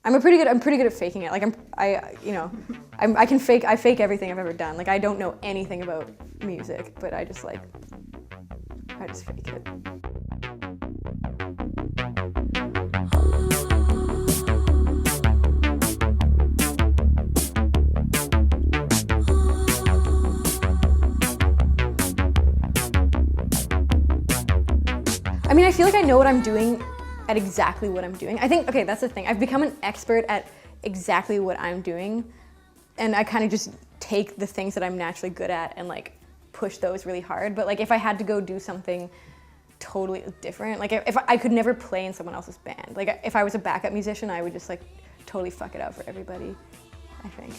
I'm pretty good at faking it. Like I fake everything I've ever done. Like I don't know anything about music, but I just fake it. I mean, I feel like I know what I'm doing at exactly what I'm doing. I think, okay, that's the thing. I've become an expert at exactly what I'm doing, and I kind of just take the things that I'm naturally good at and like push those really hard. But like if I had to go do something totally different, like if I could never play in someone else's band. Like if I was a backup musician, I would just like totally fuck it up for everybody, I think.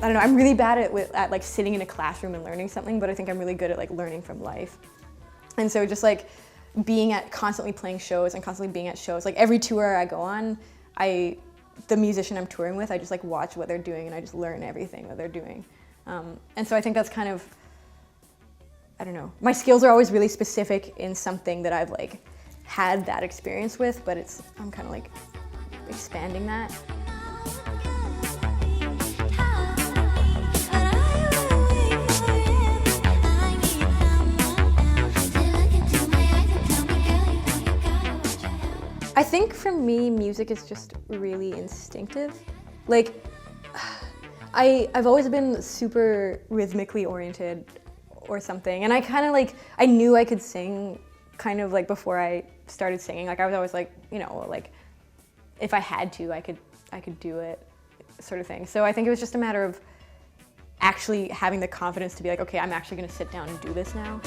I don't know, I'm really bad at like sitting in a classroom and learning something, but I think I'm really good at like learning from life. And so just like constantly playing shows and constantly being at shows, like every tour I go on, the musician I'm touring with, I just like watch what they're doing and I just learn everything that they're doing. And so I think that's kind of, I don't know, my skills are always really specific in something that I've like had that experience with, but I'm kind of like expanding that. I think for me, music is just really instinctive. Like, I've always been super rhythmically oriented or something, and I kind of like, I knew I could sing kind of like before I started singing. Like I was always like, you know, like if I had to, I could do it, sort of thing. So I think it was just a matter of actually having the confidence to be like, okay, I'm actually gonna sit down and do this now.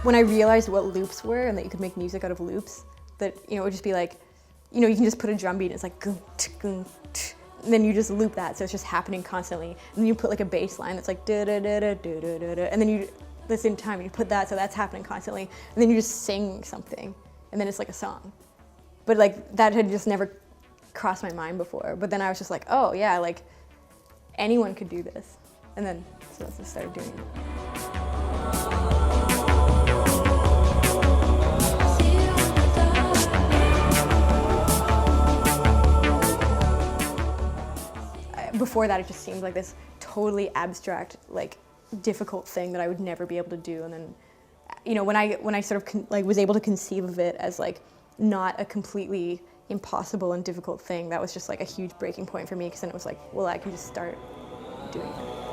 When I realized what loops were and that you could make music out of loops, that, you know, it would just be like, you know, you can just put a drum beat and it's like, gung, gung, and then you just loop that, so it's just happening constantly. And then you put like a bass line that's like da da da da da da da da, and then you, at the same time, you put that, so that's happening constantly. And then you just sing something, and then it's like a song. But like, that had just never crossed my mind before. But then I was just like, oh yeah, like anyone could do this. And then, so I just started doing it. Before that, it just seemed like this totally abstract, like difficult thing that I would never be able to do. And then, you know, when I sort of was able to conceive of it as like not a completely impossible and difficult thing, that was just like a huge breaking point for me, because then it was like, well, I can just start doing it.